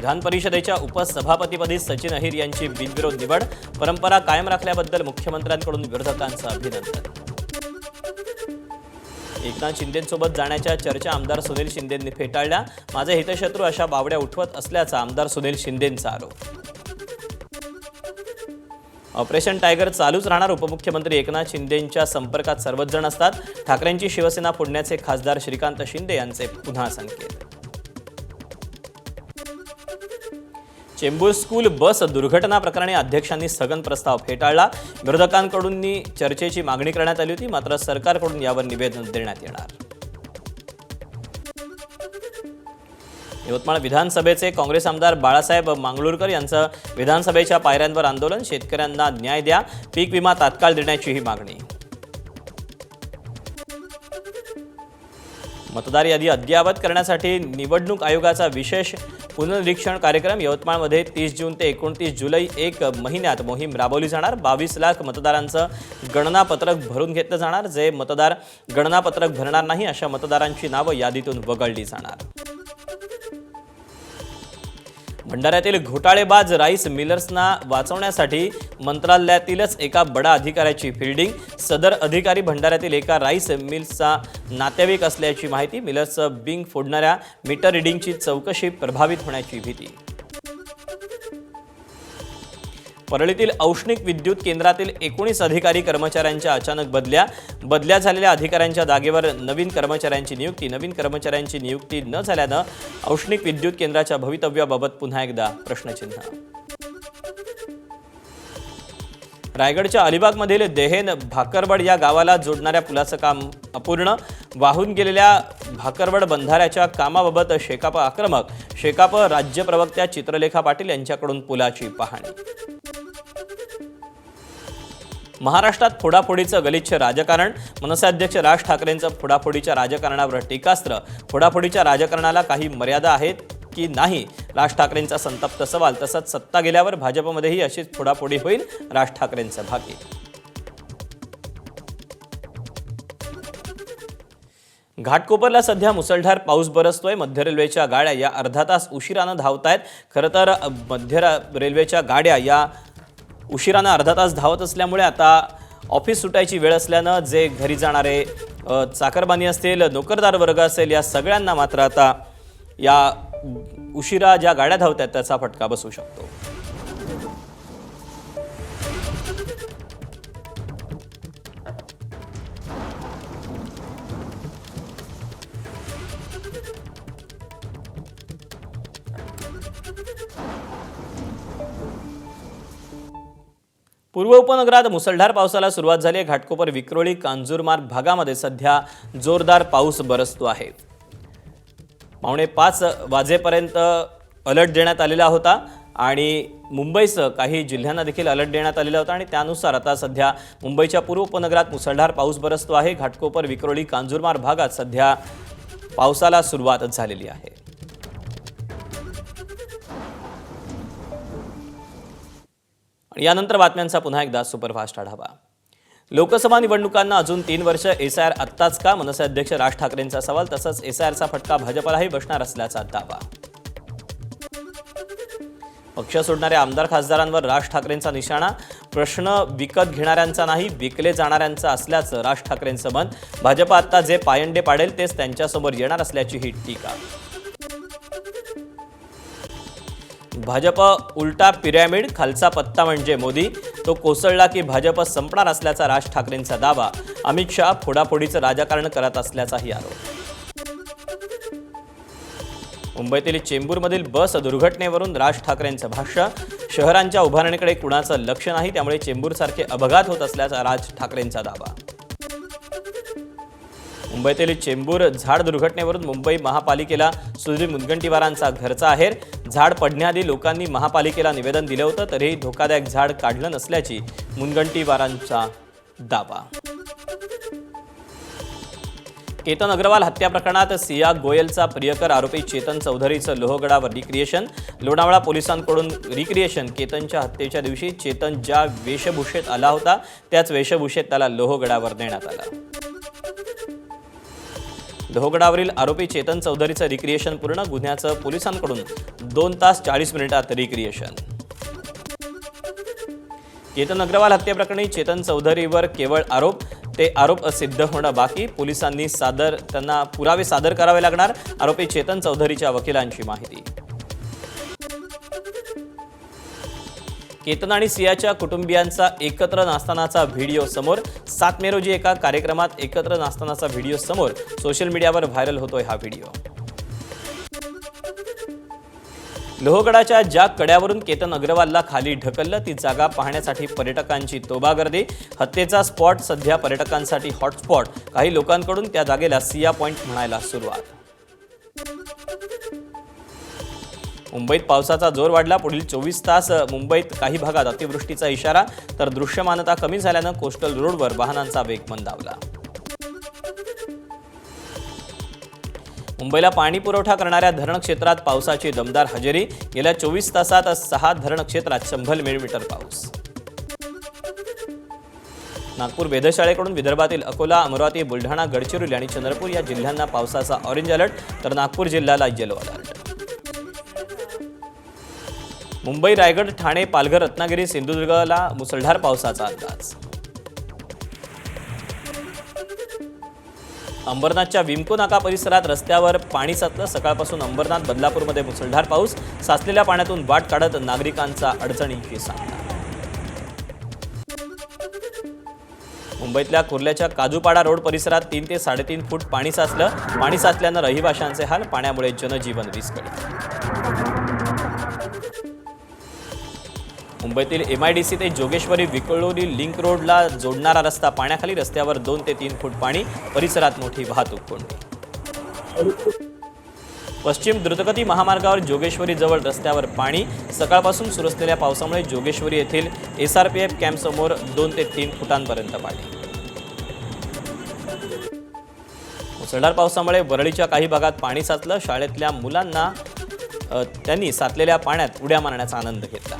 विधान परिषदेच्या उपसभापतीपदी सचिन अहिर यांची बिनविरोध निवड, परंपरा कायम राखल्याबद्दल मुख्यमंत्र्यांकडून विरोधकांचं अभिनंदन. एकनाथ शिंदेंसोबत जाण्याच्या चर्चा आमदार सुनील शिंदेंनी फेटाळल्या. माझे हितशत्रू अशा बावड्या उठवत असल्याचा आमदार सुनील शिंदेंचा आरोप. ऑपरेशन टायगर चालूच राहणार. उपमुख्यमंत्री एकनाथ शिंदेंच्या संपर्कात सर्वच जण असतात. ठाकरेंची शिवसेना फोडण्याचे खासदार श्रीकांत शिंदे यांचे पुन्हा संकेत. चेंबूर स्कूल बस दुर्घटना प्रकरणी अध्यक्षांनी स्थगन प्रस्ताव फेटाळला. विरोधकांकडून चर्चेची मागणी करण्यात आली होती, मात्र सरकारकडून यावर निवेदन देण्यात येणार. यवतमाळ विधानसभेचे काँग्रेस आमदार बाळासाहेब मांगळुरकर यांचं विधानसभेच्या पायऱ्यांवर आंदोलन. शेतकऱ्यांना न्याय द्या, पीक विमा तात्काळ देण्याचीही मागणी. मतदार यादी अद्ययावत करण्यासाठी निवडणूक आयोगाचा विशेष पुनर्निरीक्षण कार्यक्रम. यवतमाळमध्ये 30 जून ते 29 जुलै 1 महिन्यात मोहीम राबवली जाणार. 22 लाख मतदारांचं गणनापत्रक भरून घेतलं जाणार. जे मतदार गणनापत्रक भरणार नाही अशा मतदारांची नावं यादीतून वगळली जाणार. भंडाऱ्यातील घोटाळेबाज राईस मिलर्सना वाचवण्यासाठी मंत्रालयातीलच एका बडा अधिकाऱ्याची फिल्डिंग. सदर अधिकारी भंडाऱ्यातील एका राईस मिल्सचा नातेवाईक असल्याची माहिती. मिलर्सचं बिंग फोडणाऱ्या मीटर रिडिंगची चौकशी प्रभावित होण्याची भीती. परळीतील औष्णिक विद्युत केंद्रातील 19 अधिकारी कर्मचाऱ्यांच्या अचानक बदल्या झालेल्या अधिकाऱ्यांच्या जागेवर नवीन कर्मचाऱ्यांची नियुक्ती. नवीन कर्मचाऱ्यांची नियुक्ती न झाल्यानं औष्णिक विद्युत केंद्राच्या भवितव्याबाबत पुन्हा एकदा प्रश्नचिन्ह. रायगडच्या अलिबागमधील देहेन भाकरवड या गावाला जोडणाऱ्या पुलाचं काम अपूर्ण. वाहून गेलेल्या भाकरवड बंधाऱ्याच्या कामाबाबत शेकाप आक्रमक. शेकाप राज्य प्रवक्त्या चित्रलेखा पाटील यांच्याकडून पुलाची पाहणी. महाराष्ट्रात फोडाफोडीचं गलिच्छ राजकारण. मनसे अध्यक्ष राज ठाकरेंचं फोडाफोडीच्या राजकारणावर टीकास्त्र. फोडाफोडीच्या राजकारणाला काही मर्यादा आहेत की नाही, राज ठाकरेंचा संतप्त सवाल. तसंच सत्ता गेल्यावर भाजपमध्येही अशीच फोडाफोडी होईल, राज ठाकरेंचं भाकीत. घाटकोपरला सध्या मुसळधार पाऊस बरसतोय. मध्य रेल्वेच्या गाड्या या अर्धा तास उशिरानं धावतायत. खरं तर मध्य रेल्वेच्या गाड्या या उशिरानं अर्धा तास धावत असल्यामुळे आता ऑफिस सुटायची वेळ असल्यानं जे घरी जाणारे चाकरमानी असतील, नोकरदार वर्ग असेल, या सगळ्यांना मात्र आता या उशिरा ज्या गाड्या धावतात त्याचा फटका बसू शकतो. पूर्व उपनगरात मुसळधार पावसाला सुरुवात झाली आहे. घाटकोपर, विक्रोळी, कांजूरमार्ग भागामध्ये सध्या जोरदार पाऊस बरसतो आहे. 4:45 वाजेपर्यंत अलर्ट देण्यात आलेला होता आणि मुंबईसह काही जिल्ह्यांना देखील अलर्ट देण्यात आलेला होता आणि त्यानुसार आता सध्या मुंबईच्या पूर्व उपनगरात मुसळधार पाऊस बरसतो आहे. घाटकोपर, विक्रोळी, कांजूरमार्ग भागात सध्या पावसाला सुरुवात झालेली आहे. यानंतर बातम्यांचा पुन्हा एकदा सुपरफास्ट आढावा. लोकसभा निवडणुकांना अजून 3 वर्ष. एसआयआर आत्ताच का, मनसे अध्यक्ष राज ठाकरेंचा सवाल. तसंच एसआयआरचा फटका भाजपलाही बसणार असल्याचा दावा. पक्ष सोडणाऱ्या आमदार खासदारांवर राज ठाकरेंचा निशाणा. प्रश्न विकत घेणाऱ्यांचा नाही, विकले जाणाऱ्यांचा असल्याचं राज ठाकरेंचं मत. भाजप आता जे पायंडे पाडेल तेच त्यांच्यासमोर येणार असल्याची ही टीका. भाजप उलटा पिरॅमिड. खालचा पत्ता म्हणजे मोदी. तो कोसळला की भाजप संपणार असल्याचा राज ठाकरेंचा दावा. अमित शहा फोडाफोडीचं राजकारण करत असल्याचाही आरोप. मुंबईतील चेंबूरमधील बस दुर्घटनेवरून राज ठाकरेंचं भाष्य. शहरांच्या उभारणीकडे कुणाचं लक्ष नाही, त्यामुळे चेंबूरसारखे अपघात होत असल्याचा राज ठाकरेंचा दावा. मुंबईतील चेंबूर झाड दुर्घटनेवरून मुंबई महापालिकेला सुधीर मुनगंटीवारांचा घरचा आहेर. झाड पडण्याआधी लोकांनी महापालिकेला निवेदन दिलं होतं, तरीही धोकादायक झाड काढलं नसल्याची मुनगंटीवारांचा दावा. केतन अग्रवाल हत्या प्रकरणात सिया गोयलचा प्रियकर आरोपी चेतन चौधरीचं लोहगडावर रिक्रिएशन. लोणावळा पोलिसांकडून रिक्रिएशन. केतनच्या हत्येच्या दिवशी चेतन ज्या वेशभूषेत आला होता त्याच वेशभूषेत त्याला लोहगडावर नेण्यात आलं. लोहगडावरील आरोपी चेतन चौधरीचं रिक्रिएशन पूर्ण, गुन्ह्याचं पोलिसांकडून 2 तास 40 मिनिटात रिक्रिएशन. केतन अग्रवाल हत्येप्रकरणी चेतन चौधरीवर केवळ आरोप, ते आरोप सिद्ध होणं बाकी. पोलिसांनी त्यांना पुरावे सादर करावे लागणार, आरोपी चेतन चौधरीच्या वकिलांची माहिती. केतन आणि सियाच्या कुटुंबियांचा एकत्र नाचतानाचा व्हिडिओ समोर. 7 मे रोजी एका कार्यक्रमात एकत्र नाचतानाचा व्हिडिओ समोर. सोशल मीडियावर व्हायरल होतोय हा व्हिडिओ. लोहगडाच्या ज्या कड्यावरून केतन अग्रवालला खाली ढकललं ती जागा पाहण्यासाठी पर्यटकांची तोबा गर्दी. हत्येचा स्पॉट सध्या पर्यटकांसाठी हॉटस्पॉट. काही लोकांकडून त्या जागेला सिया पॉइंट म्हणायला सुरुवात. मुंबईत पावसाचा जोर वाढला. पुढील 24 तास मुंबईत काही भागात अतिवृष्टीचा इशारा, तर दृश्यमानता कमी झाल्यानं कोस्टल रोडवर वाहनांचा वेग मंदावला. मुंबईला पाणी पुरवठा करणाऱ्या धरण क्षेत्रात पावसाची दमदार हजेरी. गेल्या 24 तासात 6 धरण क्षेत्रात 100 मिलीमीटर पाऊस. नागपूर वेधशाळेकडून विदर्भातील अकोला, अमरावती, बुलढाणा, गडचिरोली आणि चंद्रपूर या जिल्ह्यांना पावसाचा ऑरेंज अलर्ट, तर नागपूर जिल्ह्याला येलो अलर्ट. मुंबई, रायगड, ठाणे, पालघर, रत्नागिरी, सिंधुदुर्गला मुसळधार पावसाचा अंदाज. अंबरनाथच्या विमको नाका परिसरात रस्त्यावर पाणी साचलं. सकाळपासून अंबरनाथ, बदलापूरमध्ये मुसळधार पाऊस. साचलेल्या पाण्यातून वाट काढत नागरिकांचा अडचणींची सामना. मुंबईतल्या कुर्ल्याच्या काजूपाडा रोड परिसरात 3 ते 3.5 फूट पाणी साचलं. पाणी साचल्यानं रहिवाशांचे हाल. पाण्यामुळे जनजीवन विस्कळीत. मुंबईतील MIDC ते जोगेश्वरी विक्रोळी लिंक रोडला जोडणारा रस्ता पाण्याखाली. रस्त्यावर 2 ते 3 फूट पाणी. परिसरात मोठी वाहतूक कोंडी. पश्चिम द्रुतगती महामार्गावर जोगेश्वरी जवळ रस्त्यावर पाणी. सकाळपासून सुरू असलेल्या पावसामुळे जोगेश्वरी येथील SRPF कॅम्पसमोर 2 ते 3 फुटांपर्यंत पाणी. मुसळधार पावसामुळे वरळीच्या काही भागात पाणी साचलं. शाळेतल्या मुलांना त्यांनी साचलेल्या पाण्यात उड्या मारण्याचा आनंद घेतला.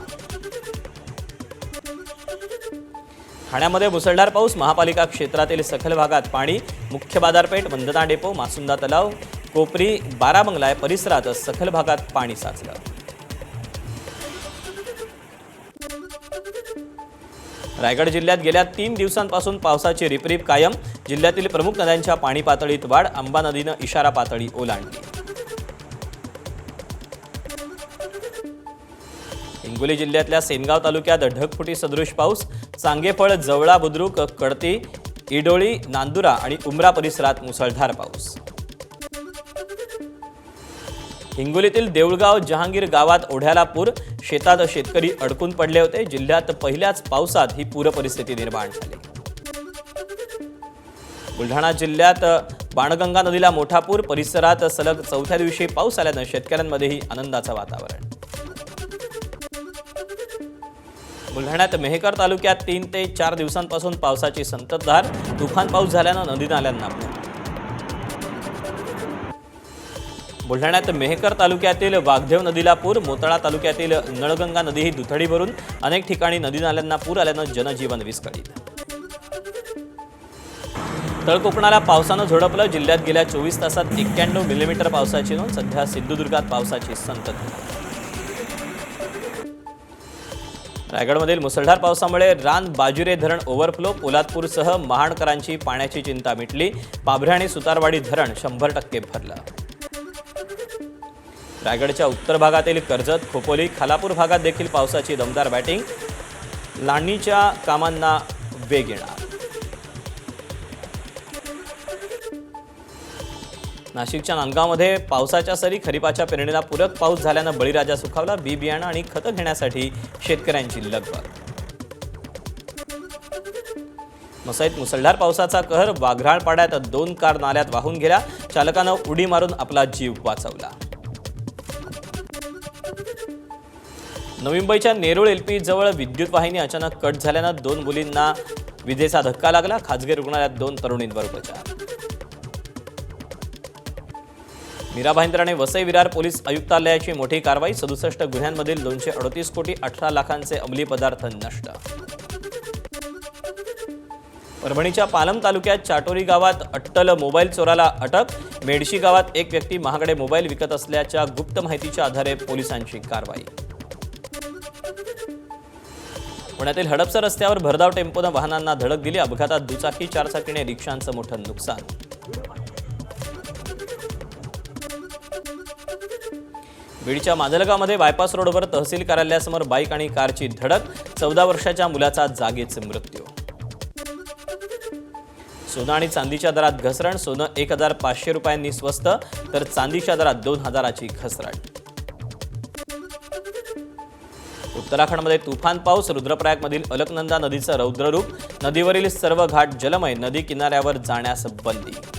ठाण्यामध्ये मुसळधार पाऊस. महापालिका क्षेत्रातील सखल भागात पाणी. मुख्य बाजारपेठ, वंदना डेपो, मासुंदा तलाव, कोपरी, बाराबंगला या परिसरात सखल भागात पाणी साचलं. रायगड जिल्ह्यात गेल्या 3 दिवसांपासून पावसाची रिपरिप कायम. जिल्ह्यातील प्रमुख नद्यांच्या पाणी पातळीत वाढ. आंबा नदीनं इशारा पातळी ओलांडली. हिंगोली जिल्ह्यातल्या सेनगाव तालुक्यात ढगफुटी सदृश पाऊस. चांगेफळ, जवळा, बुद्रुक, कडती, इडोळी, नांदुरा आणि उमरा परिसरात मुसळधार पाऊस. हिंगोलीतील देऊळगाव, जहांगीर गावात ओढ्याला पूर. शेतात शेतकरी अडकून पडले होते. जिल्ह्यात पहिल्याच पावसात ही पूर परिस्थिती निर्माण झाली. बुलढाणा जिल्ह्यात बाणगंगा नदीला मोठा पूर. परिसरात सलग 4थ्या दिवशी पाऊस आल्यानं शेतकऱ्यांमध्येही आनंदाचं वातावरण. बुलढाण्यात मेहकर तालुक्यात 3 ते 4 दिवसांपासून पावसाची संततधार. तुफान पाऊस झाल्यानं नदी नाल्यांना पूर. बुलढाण्यात मेहकर तालुक्यातील वाघदेव नदीला पूर. मोताळा तालुक्यातील नळगंगा नदीही दुथडी भरून. अनेक ठिकाणी नदी नाल्यांना पूर आल्यानं जनजीवन विस्कळीत. तळकोकणाला पावसानं झोडपलं. जिल्ह्यात गेल्या 24 तासात 91 मिलीमीटर पावसाची नोंद. सध्या सिंधुदुर्गात पावसाची संततधार. रायगडमधील मुसळधार पावसामुळे रान बाजुरे धरण ओव्हरफ्लो. पोलादपूरसह महाडकरांची पाण्याची चिंता मिटली. पाभरे आणि सुतारवाडी धरण 100% भरलं. रायगडच्या उत्तर भागातील कर्जत, खोपोली, खालापूर भागात देखील पावसाची दमदार बॅटिंग. लाणीच्या कामांना वेग येणार. नाशिकच्या नांदगावमध्ये पावसाच्या सरी. खरीपाच्या पेरणीला पूरक पाऊस झाल्यानं बळीराजा सुखावला. बी बियाणं आणि खतं घेण्यासाठी शेतकऱ्यांची लगबग. मसाईत मुसळधार पावसाचा कहर. वाघराळपाड्यात 2 कार नाल्यात वाहून गेल्या. चालकानं उडी मारून आपला जीव वाचवला. नवी मुंबईच्या नेरूळ LP जवळ विद्युत वाहिनी अचानक कट झाल्यानं 2 मुलींना विजेचा धक्का लागला. खासगी रुग्णालयात 2 तरुणींवर उपचार. मीरा भाईंदर आणि वसई विरार पोलीस आयुक्तालयाची मोठी कारवाई. 67 गुन्ह्यांमधील 238 कोटी 18 लाखांचे अंमली पदार्थ नष्ट. परभणीच्या पालम तालुक्यात चाटोरी गावात अट्टल मोबाईल चोराला अटक. मेडशी गावात एक व्यक्ती महागडे मोबाईल विकत असल्याच्या गुप्त माहितीच्या आधारे पोलिसांची कारवाई. पुण्यातील हडपसर रस्त्यावर भरधाव टेम्पोनं वाहनांना धडक दिली. अपघातात दुचाकी, चारचाकीने रिक्षांचं मोठं नुकसान. बीडच्या माजलगावमध्ये बायपास रोडवर तहसील कार्यालयासमोर बाईक आणि कारची धडक. 14 वर्षाच्या मुलाचा जागीच मृत्यू. सोनं आणि चांदीच्या दरात घसरण. सोनं 1,500 रुपयांनी स्वस्त तर चांदीच्या दरात 2,000ची घसरण. उत्तराखंडमध्ये तुफान पाऊस. रुद्रप्रयागमधील अलकनंदा नदीचं रौद्ररूप. नदीवरील सर्व घाट जलमय. नदी किनाऱ्यावर जाण्यास बंदी.